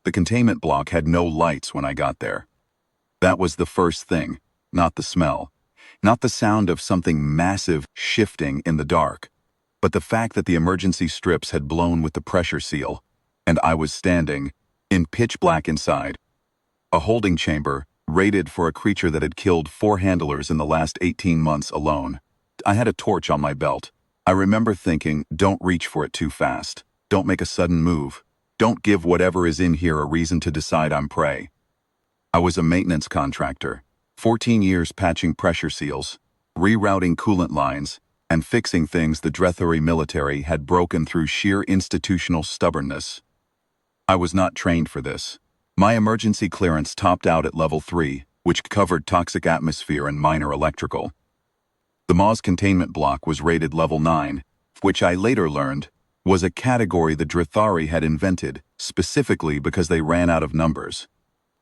The containment block had no lights when I got there. That was the first thing, not the smell, not the sound of something massive shifting in the dark, but the fact that the emergency strips had blown with the pressure seal, and I was standing, in pitch black inside, a holding chamber rated for a creature that had killed 4 handlers in the last 18 months alone. I had a torch on my belt. I remember thinking, don't reach for it too fast. Don't make a sudden move. Don't give whatever is in here a reason to decide I'm prey. I was a maintenance contractor, 14 years patching pressure seals, rerouting coolant lines, and fixing things the Drethari military had broken through sheer institutional stubbornness. I was not trained for this. My emergency clearance topped out at level 3, which covered toxic atmosphere and minor electrical. The Maw's containment block was rated level 9, which I later learned was a category the Drethari had invented specifically because they ran out of numbers.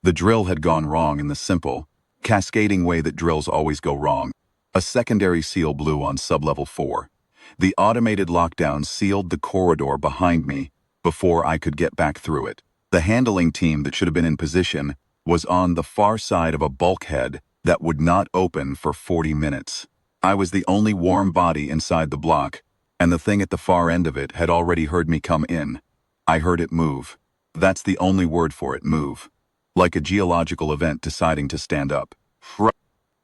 The drill had gone wrong in the simple, cascading way that drills always go wrong. A secondary seal blew on sublevel 4. The automated lockdown sealed the corridor behind me before I could get back through it. The handling team that should have been in position was on the far side of a bulkhead that would not open for 40 minutes. I was the only warm body inside the block, and the thing at the far end of it had already heard me come in. I heard it move. That's the only word for it, move. Like a geological event deciding to stand up.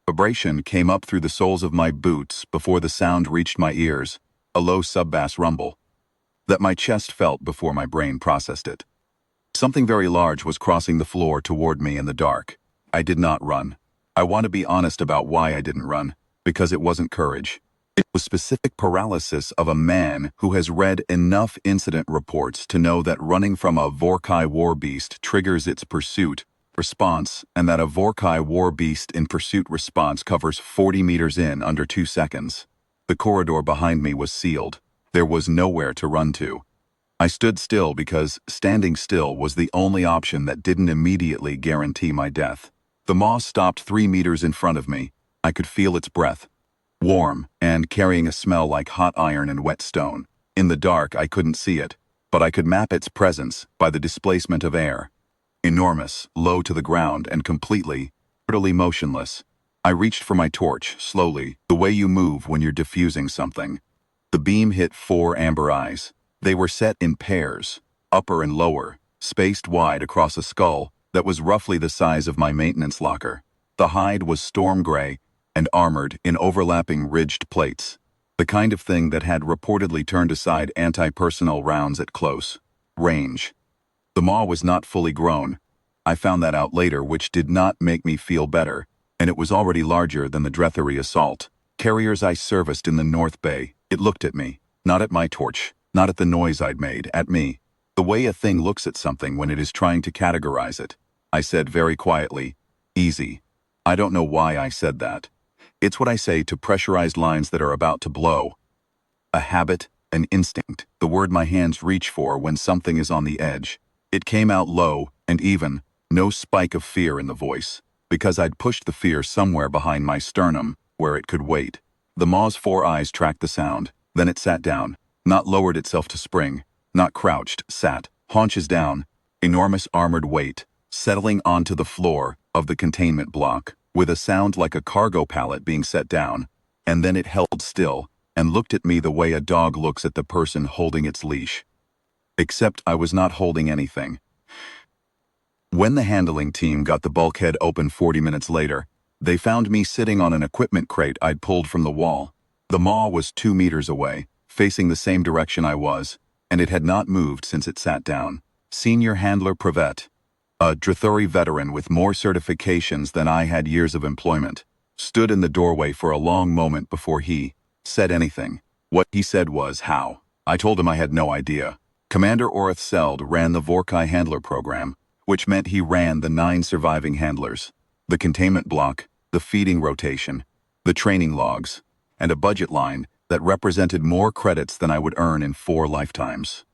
Vibration came up through the soles of my boots before the sound reached my ears, a low sub-bass rumble that my chest felt before my brain processed it. Something very large was crossing the floor toward me in the dark. I did not run. I want to be honest about why I didn't run, because it wasn't courage. It was specific paralysis of a man who has read enough incident reports to know that running from a Vorrkai war beast triggers its pursuit response, and that a Vorrkai war beast in pursuit response covers 40 meters in under 2 seconds. The corridor behind me was sealed. There was nowhere to run to. I stood still because standing still was the only option that didn't immediately guarantee my death. The Maw stopped 3 meters in front of me. I could feel its breath. Warm, and carrying a smell like hot iron and wet stone. In the dark, I couldn't see it, but I could map its presence by the displacement of air. Enormous, low to the ground, and completely, utterly motionless. I reached for my torch, slowly, the way you move when you're diffusing something. The beam hit 4 amber eyes. They were set in pairs, upper and lower, spaced wide across a skull that was roughly the size of my maintenance locker. The hide was storm gray and armored in overlapping ridged plates, the kind of thing that had reportedly turned aside anti-personnel rounds at close range. The Maw was not fully grown. I found that out later, which did not make me feel better, and it was already larger than the Drethari assault carriers I serviced in the North Bay. It looked at me, not at my torch, not at the noise I'd made, at me. The way a thing looks at something when it is trying to categorize it. I said very quietly, easy. I don't know why I said that. It's what I say to pressurized lines that are about to blow. A habit, an instinct, the word my hands reach for when something is on the edge. It came out low and even, no spike of fear in the voice, because I'd pushed the fear somewhere behind my sternum, where it could wait. The Maw's 4 eyes tracked the sound, then it sat down, not lowered itself to spring, not crouched, sat, haunches down, enormous armored weight, settling onto the floor of the containment block, with a sound like a cargo pallet being set down, and then it held still and looked at me the way a dog looks at the person holding its leash. Except I was not holding anything. When the handling team got the bulkhead open 40 minutes later, they found me sitting on an equipment crate I'd pulled from the wall. The Maw was 2 meters away, facing the same direction I was, and it had not moved since it sat down. Senior Handler Privet, a Drethari veteran with more certifications than I had years of employment, stood in the doorway for a long moment before he said anything. What he said was, how? I told him I had no idea. Commander Orith Seld ran the Vorrkai Handler program, which meant he ran the 9 surviving handlers, the containment block, the feeding rotation, the training logs, and a budget line that represented more credits than I would earn in 4 lifetimes.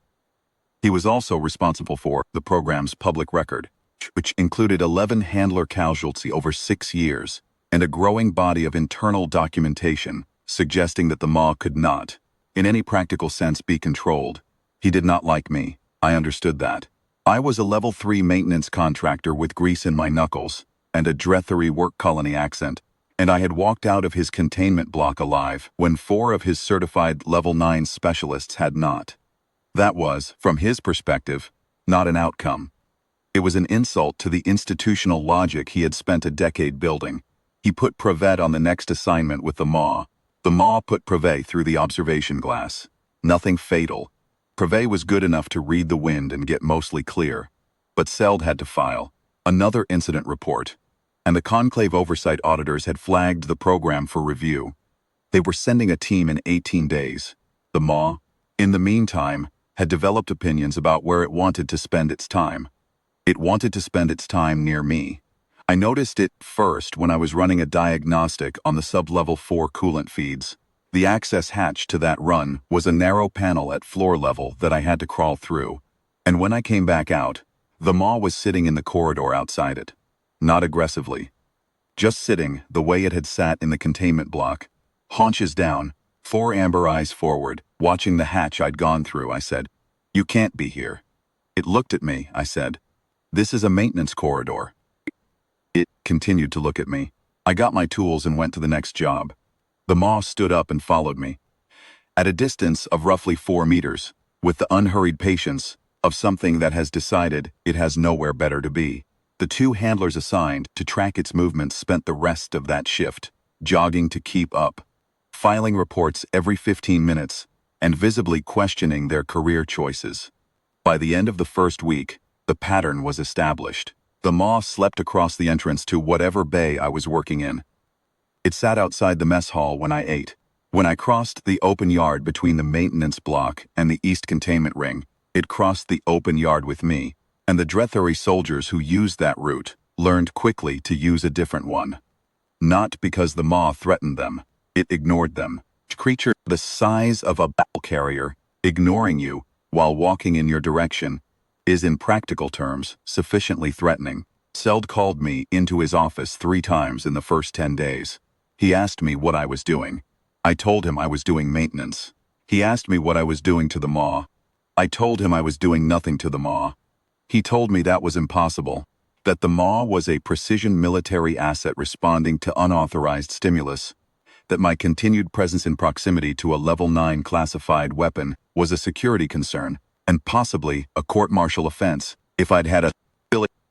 He was also responsible for the program's public record, which included 11 handler casualties over 6 years, and a growing body of internal documentation suggesting that the Maw could not, in any practical sense, be controlled. He did not like me. I understood that. I was a level 3 maintenance contractor with grease in my knuckles and a Drethari work colony accent, and I had walked out of his containment block alive when 4 of his certified level 9 specialists had not. That was, from his perspective, not an outcome. It was an insult to the institutional logic he had spent a decade building. He put Privet on the next assignment with the Maw. The Maw put Privet through the observation glass. Nothing fatal. Privet was good enough to read the wind and get mostly clear. But Seld had to file another incident report, and the conclave oversight auditors had flagged the program for review. They were sending a team in 18 days. The Maw, in the meantime, had developed opinions about where it wanted to spend its time. It wanted to spend its time near me. I noticed it first when I was running a diagnostic on the sub-level 4 coolant feeds. The access hatch to that run was a narrow panel at floor level that I had to crawl through, and when I came back out, the Maw was sitting in the corridor outside it. Not aggressively. Just sitting the way it had sat in the containment block, haunches down, 4 amber eyes forward, watching the hatch I'd gone through. I said, "You can't be here." It looked at me. I said, "This is a maintenance corridor." It continued to look at me. I got my tools and went to the next job. The Maw stood up and followed me. At a distance of roughly 4 meters, with the unhurried patience of something that has decided it has nowhere better to be. The 2 handlers assigned to track its movements spent the rest of that shift, jogging to keep up, filing reports every 15 minutes, and visibly questioning their career choices. By the end of the first week, the pattern was established. The Maw slept across the entrance to whatever bay I was working in. It sat outside the mess hall when I ate. When I crossed the open yard between the maintenance block and the east containment ring, it crossed the open yard with me, and the Drethari soldiers who used that route learned quickly to use a different one. Not because the Maw threatened them, it ignored them. A creature the size of a battle carrier, ignoring you while walking in your direction, is in practical terms sufficiently threatening. Seld called me into his office 3 times in the first 10 days. He asked me what I was doing. I told him I was doing maintenance. He asked me what I was doing to the Maw. I told him I was doing nothing to the Maw. He told me that was impossible, that the Maw was a precision military asset responding to unauthorized stimulus, that my continued presence in proximity to a level 9 classified weapon was a security concern, and possibly a court-martial offense if I'd had a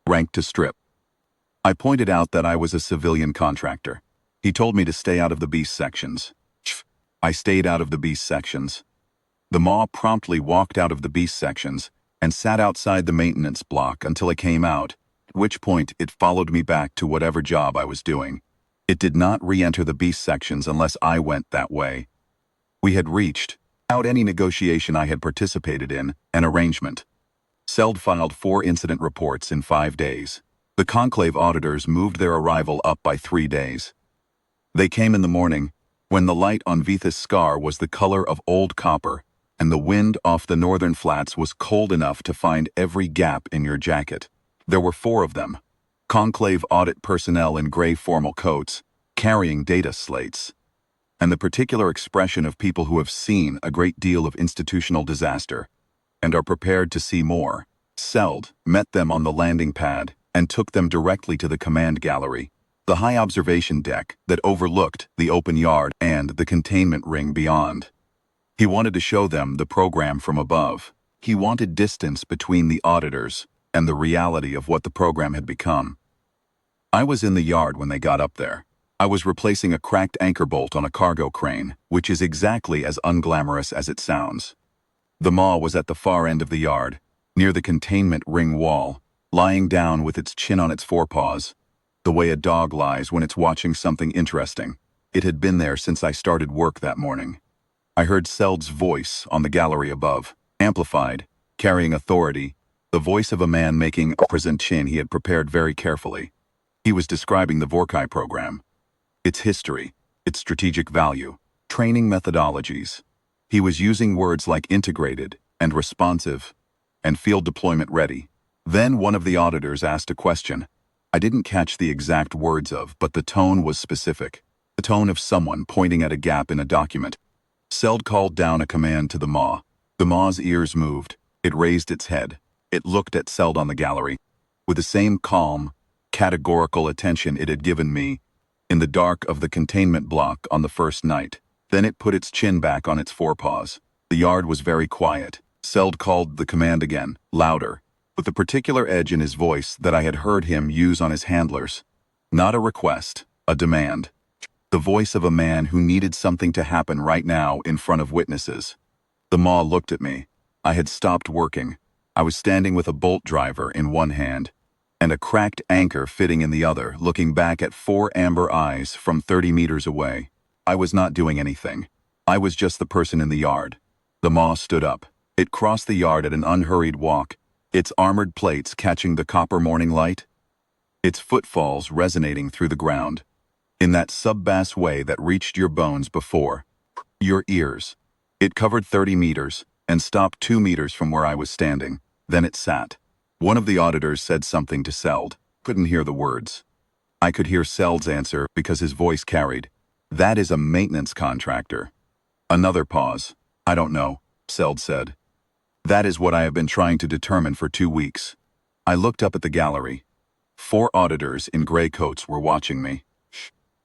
rank to strip. I pointed out that I was a civilian contractor. He told me to stay out of the beast sections. I stayed out of the beast sections. The Maw promptly walked out of the beast sections and sat outside the maintenance block until I came out, at which point it followed me back to whatever job I was doing. It did not re-enter the beast sections unless I went that way. We had reached, without any negotiation I had participated in, an arrangement. Seld filed 4 incident reports in 5 days. The conclave auditors moved their arrival up by 3 days. They came in the morning, when the light on Vithis Scar was the color of old copper, and the wind off the northern flats was cold enough to find every gap in your jacket. There were 4 of them, conclave audit personnel in gray formal coats, carrying data slates, and the particular expression of people who have seen a great deal of institutional disaster and are prepared to see more. Seld met them on the landing pad and took them directly to the command gallery, the high observation deck that overlooked the open yard and the containment ring beyond. He wanted to show them the program from above. He wanted distance between the auditors and the reality of what the program had become. I was in the yard when they got up there. I was replacing a cracked anchor bolt on a cargo crane, which is exactly as unglamorous as it sounds. The Maw was at the far end of the yard, near the containment ring wall, lying down with its chin on its forepaws, the way a dog lies when it's watching something interesting. It had been there since I started work that morning. I heard Seld's voice on the gallery above, amplified, carrying authority, the voice of a man making a presentation he had prepared very carefully. He was describing the Vorrkai program, its history, its strategic value, training methodologies. He was using words like integrated and responsive and field deployment ready. Then one of the auditors asked a question. I didn't catch the exact words of, but the tone was specific. The tone of someone pointing at a gap in a document. Seld called down a command to the Maw. The Maw's ears moved. It raised its head. It looked at Seld on the gallery, with the same calm, categorical attention it had given me in the dark of the containment block on the first night. Then it put its chin back on its forepaws. The yard was very quiet. Seld called the command again, louder, with the particular edge in his voice that I had heard him use on his handlers. Not a request, a demand. The voice of a man who needed something to happen right now in front of witnesses. The Maw looked at me. I had stopped working. I was standing with a bolt driver in one hand and a cracked anchor fitting in the other, looking back at 4 amber eyes from 30 meters away. I was not doing anything. I was just the person in the yard. The Maw stood up. It crossed the yard at an unhurried walk, its armored plates catching the copper morning light, its footfalls resonating through the ground, in that sub-bass way that reached your bones before your ears. It covered 30 meters and stopped 2 meters from where I was standing. Then it sat. One of the auditors said something to Seld. Couldn't hear the words. I could hear Seld's answer because his voice carried. That is a maintenance contractor. Another pause. I don't know, Seld said. That is what I have been trying to determine for 2 weeks. I looked up at the gallery. 4 auditors in gray coats were watching me.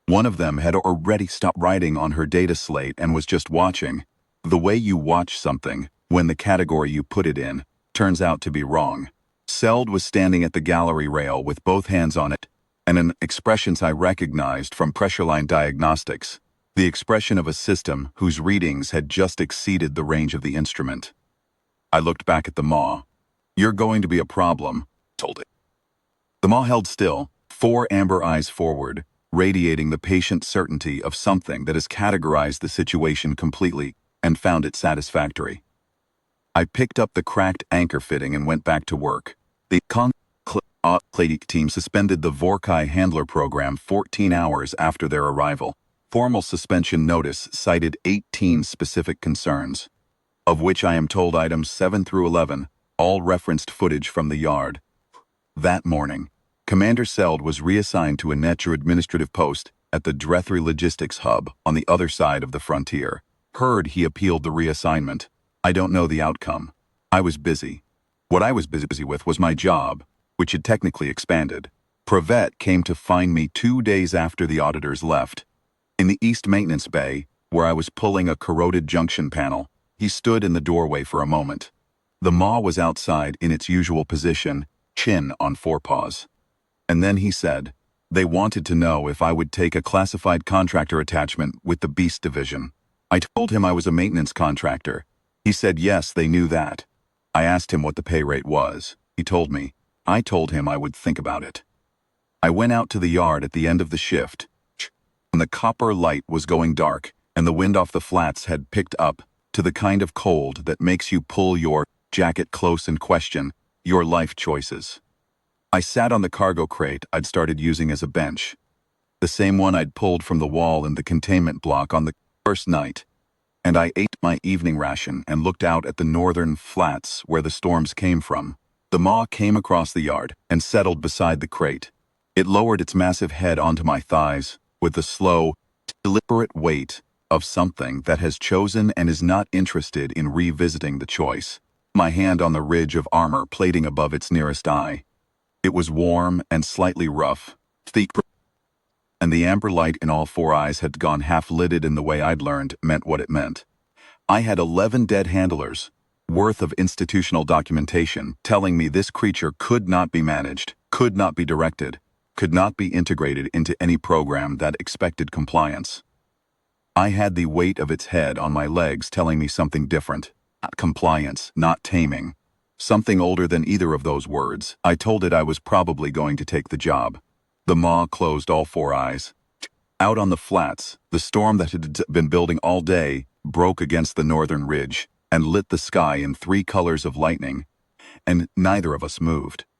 One of them had already stopped writing on her data slate and was just watching. The way you watch something, when the category you put it in, turns out to be wrong. Seld was standing at the gallery rail with both hands on it, and an expression I recognized from pressure line diagnostics, the expression of a system whose readings had just exceeded the range of the instrument. I looked back at the Maw. You're going to be a problem, told it. The Maw held still, 4 amber eyes forward, radiating the patient certainty of something that has categorized the situation completely and found it satisfactory. I picked up the cracked anchor fitting and went back to work. The Contractor team suspended the Vorrkai handler program 14 hours after their arrival. Formal suspension notice cited 18 specific concerns, of which I am told items 7 through 11 all referenced footage from the yard. That morning, Commander Seld was reassigned to a Nature administrative post at the Drethari logistics hub on the other side of the frontier. Heard he appealed the reassignment. I don't know the outcome. I was busy. What I was busy with was my job, which had technically expanded. Prevet came to find me 2 days after the auditors left. In the East Maintenance Bay, where I was pulling a corroded junction panel, he stood in the doorway for a moment. The Maw was outside in its usual position, chin on forepaws. And then he said, they wanted to know if I would take a classified contractor attachment with the Beast Division. I told him I was a maintenance contractor. He said yes, they knew that. I asked him what the pay rate was. He told me. I told him I would think about it. I went out to the yard at the end of the shift. When the copper light was going dark and the wind off the flats had picked up to the kind of cold that makes you pull your jacket close and question your life choices. I sat on the cargo crate I'd started using as a bench, the same one I'd pulled from the wall in the containment block on the first night, and I ate my evening ration and looked out at the northern flats where the storms came from. The Maw came across the yard and settled beside the crate. It lowered its massive head onto my thighs with the slow, deliberate weight of something that has chosen and is not interested in revisiting the choice. My hand on the ridge of armor plating above its nearest eye. It was warm and slightly rough, thick, and the amber light in all 4 eyes had gone half-lidded in the way I'd learned meant what it meant. I had 11 dead handlers, worth of institutional documentation, telling me this creature could not be managed, could not be directed, could not be integrated into any program that expected compliance. I had the weight of its head on my legs telling me something different. Not compliance, not taming. Something older than either of those words. I told it I was probably going to take the job. The Maw closed all 4 eyes. Out on the flats, the storm that had been building all day broke against the northern ridge and lit the sky in 3 colors of lightning, and neither of us moved.